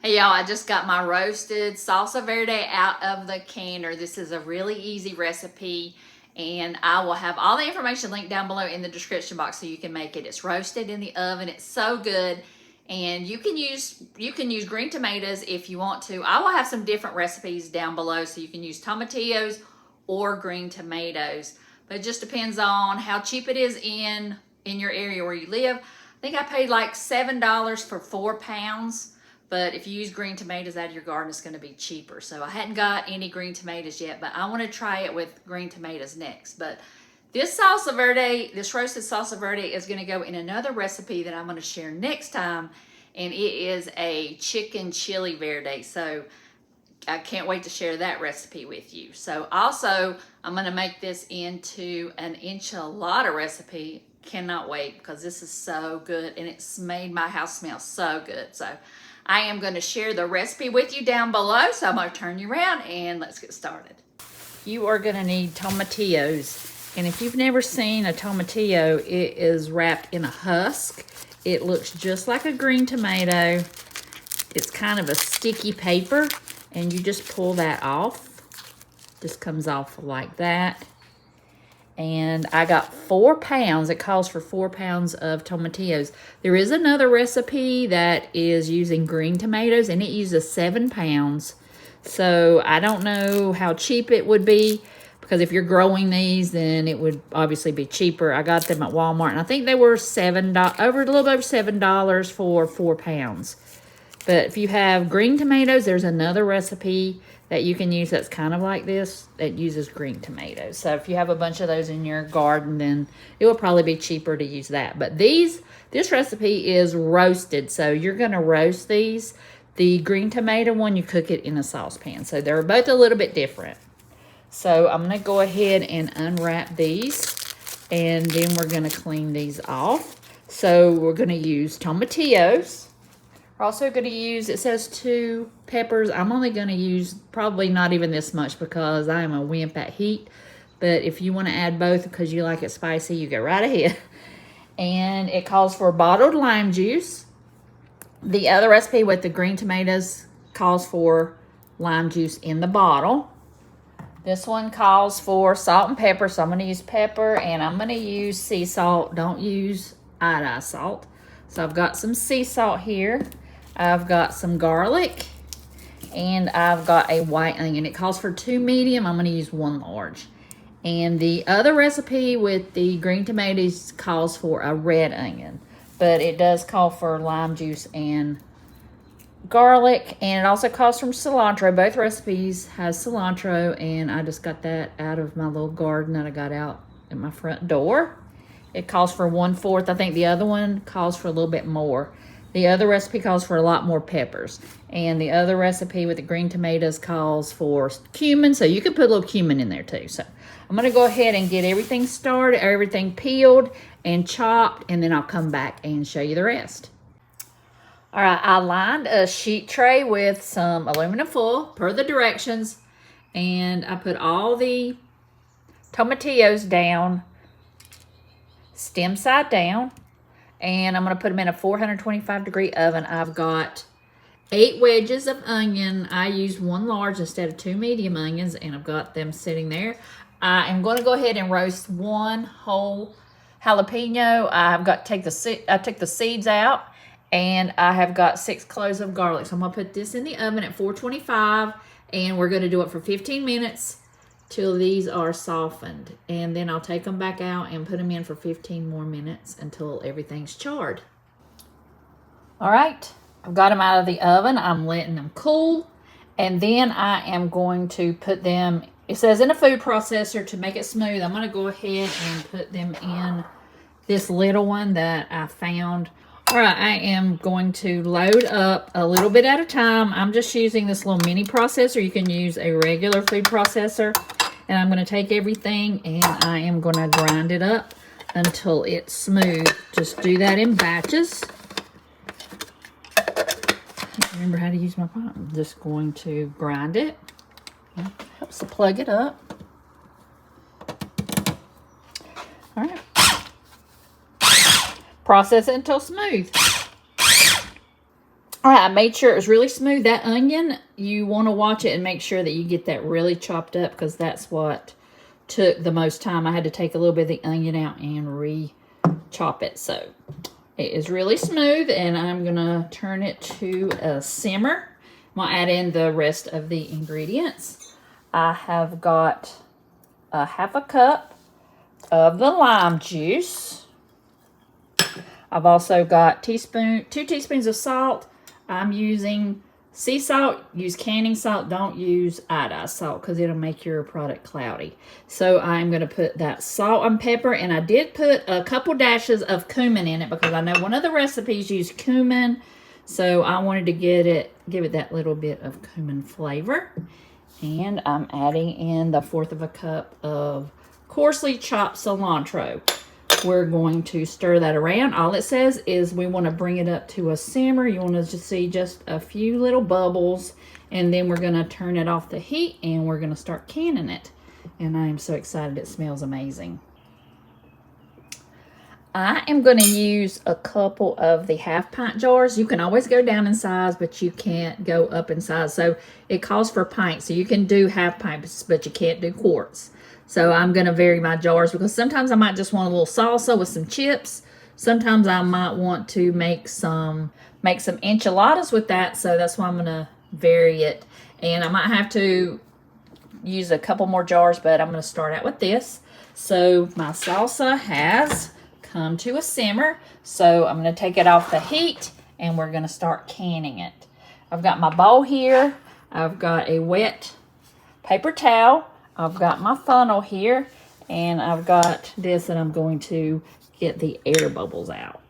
Hey y'all, I just got my roasted salsa verde out of the canner. This is a really easy recipe and I will have all the information linked down below in the description box so you can make it. It's roasted in the oven. It's so good. And you can use green tomatoes if you want to. I will have some different recipes down below so you can use tomatillos or green tomatoes. But it just depends on how cheap it is in your area where you live. I think I paid like $7 for 4 pounds. But if you use green tomatoes out of your garden, it's going to be cheaper. So I hadn't got any green tomatoes yet, but I want to try it with green tomatoes next. But this salsa verde, this roasted salsa verde is going to go in another recipe that I'm going to share next time. And it is a chicken chili verde. So I can't wait to share that recipe with you. So also, I'm going to make this into an enchilada recipe. Cannot wait because this is so good. And it's made my house smell so good. So I am going to share the recipe with you down below. So I'm going to turn you around and let's get started. You are going to need tomatillos. And if you've never seen a tomatillo, it is wrapped in a husk. It looks just like a green tomato. It's kind of a sticky paper. And you just pull that off. Just comes off like that. And I got 4 pounds. It calls for 4 pounds of tomatillos. There is another recipe that is using green tomatoes, and it uses 7 pounds. So I don't know how cheap it would be, because if you're growing these, then it would obviously be cheaper. I got them at Walmart, and I think they were a little over $7 for 4 pounds. But if you have green tomatoes, there's another recipe that you can use that's kind of like this that uses green tomatoes. So if you have a bunch of those in your garden, then it will probably be cheaper to use that. But this recipe is roasted, so you're going to roast these. The green tomato one, you cook it in a saucepan. So they're both a little bit different. So I'm going to go ahead and unwrap these, and then we're going to clean these off. So we're going to use tomatillos. We're also going to use, it says 2 peppers. I'm only going to use probably not even this much because I am a wimp at heat. But if you want to add both because you like it spicy, you go right ahead. And it calls for bottled lime juice. The other recipe with the green tomatoes calls for lime juice in the bottle. This one calls for salt and pepper, so I'm going to use pepper, and I'm going to use sea salt. Don't use iodized salt. So I've got some sea salt here. I've got some garlic, and I've got a white onion. It calls for 2 medium. I'm going to use 1 large. And the other recipe with the green tomatoes calls for a red onion. But it does call for lime juice and garlic. And it also calls for cilantro. Both recipes has cilantro. And I just got that out of my little garden that I got out at my front door. It calls for 1/4. I think the other one calls for a little bit more. The other recipe calls for a lot more peppers. And the other recipe with the green tomatoes calls for cumin. So you could put a little cumin in there too. So I'm going to go ahead and get everything started, everything peeled and chopped. And then I'll come back and show you the rest. All right, I lined a sheet tray with some aluminum foil per the directions. And I put all the tomatillos down, stem side down, and I'm going to put them in a 425-degree oven. I've got 8 wedges of onion. I used 1 large instead of 2 medium onions, and I've got them sitting there. I am going to go ahead and roast 1 whole jalapeno. I took the seeds out, and I have got 6 cloves of garlic. So I'm going to put this in the oven at 425, and we're going to do it for 15 minutes. Till these are softened, and then I'll take them back out and put them in for 15 more minutes until everything's charred. All right, I've got them out of the oven. I'm letting them cool, and then I am going to put them, it says in a food processor to make it smooth. I'm going to go ahead and put them in this little one that I found. All right, I am going to load up a little bit at a time. I'm just using this little mini processor. You can use a regular food processor. And I'm going to take everything and I am going to grind it up until it's smooth. Just do that in batches. I can't remember how to use my pot. I'm just going to grind it. It helps to plug it up. All right. Process it until smooth. All right, I made sure it was really smooth. That onion, you want to watch it and make sure that you get that really chopped up, because that's what took the most time. I had to take a little bit of the onion out and re-chop it. So it is really smooth, and I'm going to turn it to a simmer. I'm going to add in the rest of the ingredients. I have got a half a cup of the lime juice. I've also got 2 teaspoons of salt. I'm using sea salt. Use canning salt. Don't use iodized salt because it'll make your product cloudy. So I'm going to put that salt and pepper, and I did put a couple dashes of cumin in it because I know one of the recipes use cumin. So I wanted to give it that little bit of cumin flavor. And I'm adding in the 1/4 of a cup of coarsely chopped cilantro. We're going to stir that around. All it says is we want to bring it up to a simmer. You want to just see just a few little bubbles, and then we're going to turn it off the heat and we're going to start canning it. And I am so excited. It smells amazing. I am going to use a couple of the 1/2 pint jars. You can always go down in size, but you can't go up in size. So it calls for pints. So you can do 1/2 pints, but you can't do quarts. So I'm going to vary my jars because sometimes I might just want a little salsa with some chips. Sometimes I might want to make some enchiladas with that. So that's why I'm going to vary it. And I might have to use a couple more jars, but I'm going to start out with this. So my salsa has come to a simmer. So I'm going to take it off the heat and we're going to start canning it. I've got my bowl here. I've got a wet paper towel. I've got my funnel here, and I've got this that I'm going to get the air bubbles out.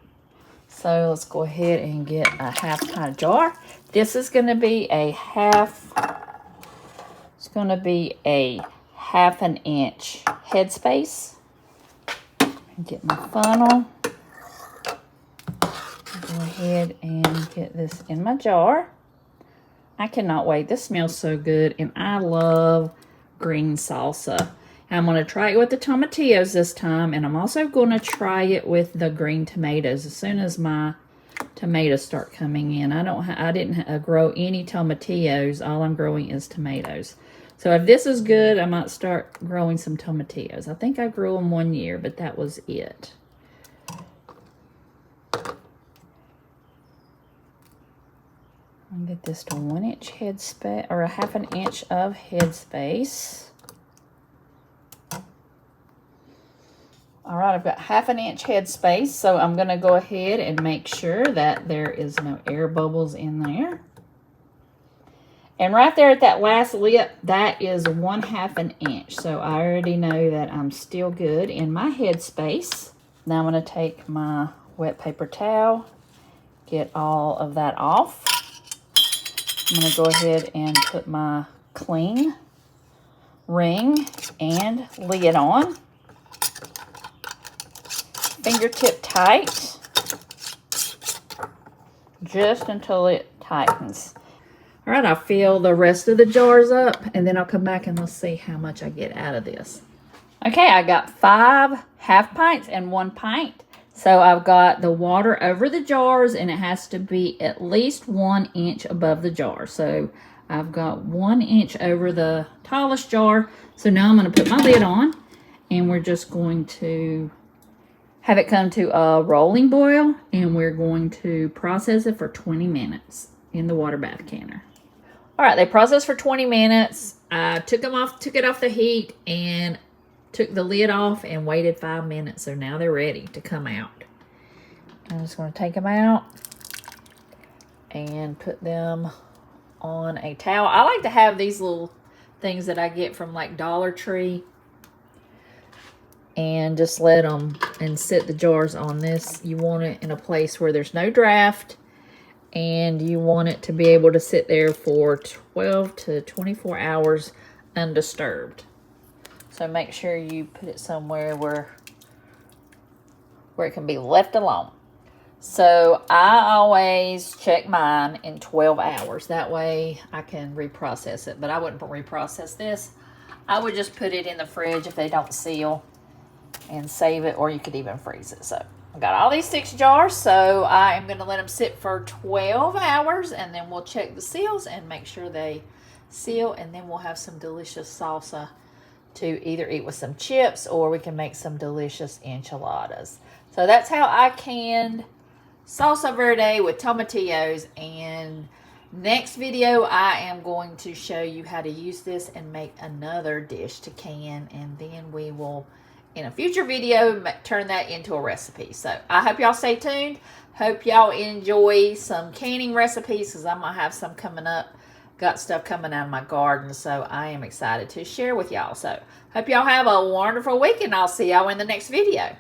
So let's go ahead and get a 1/2 pint jar. This is going to be a it's going to be a 1/2 inch headspace. Get my funnel. Go ahead and get this in my jar. I cannot wait. This smells so good, and I love green salsa. I'm going to try it with the tomatillos this time, and I'm also going to try it with the green tomatoes as soon as my tomatoes start coming in. I didn't grow any tomatillos. All I'm growing is tomatoes. So if this is good, I might start growing some tomatillos. I think I grew them 1 year, but that was it. I'll get this to 1 inch headspace, or a 1/2 inch of headspace. All right, I've got 1/2 inch headspace, so I'm going to go ahead and make sure that there is no air bubbles in there. And right there at that last lip, that is 1/2 inch. So I already know that I'm still good in my headspace. Now I'm going to take my wet paper towel, get all of that off. I'm going to go ahead and put my cling ring and lid on. Fingertip tight, just until it tightens. All right, I'll fill the rest of the jars up, and then I'll come back and let's see how much I get out of this. Okay, I got 5 1/2 pints and 1 pint. So I've got the water over the jars, and it has to be at least 1 inch above the jar. So I've got 1 inch over the tallest jar. So now I'm going to put my lid on, and we're just going to have it come to a rolling boil, and we're going to process it for 20 minutes in the water bath canner. All right, they processed for 20 minutes. I took it off the heat, and took the lid off and waited 5 minutes. So now they're ready to come out. I'm just going to take them out and put them on a towel. I like to have these little things that I get from like Dollar Tree, and just let them and set the jars on this. You want it in a place where there's no draft, and you want it to be able to sit there for 12 to 24 hours undisturbed. So make sure you put it somewhere where it can be left alone. So I always check mine in 12 hours. That way I can reprocess it. But I wouldn't reprocess this. I would just put it in the fridge if they don't seal and save it, or you could even freeze it. So I got all these 6 jars, so I am going to let them sit for 12 hours, and then we'll check the seals and make sure they seal, and then we'll have some delicious salsa to either eat with some chips, or we can make some delicious enchiladas. So that's how I canned salsa verde with tomatillos, and next video I am going to show you how to use this and make another dish to can, and then we will, in a future video, turn that into a recipe. So I hope y'all stay tuned. Hope y'all enjoy some canning recipes, because I'm going to have some coming up. Got stuff coming out of my garden, so I am excited to share with y'all. So hope y'all have a wonderful week, and I'll see y'all in the next video.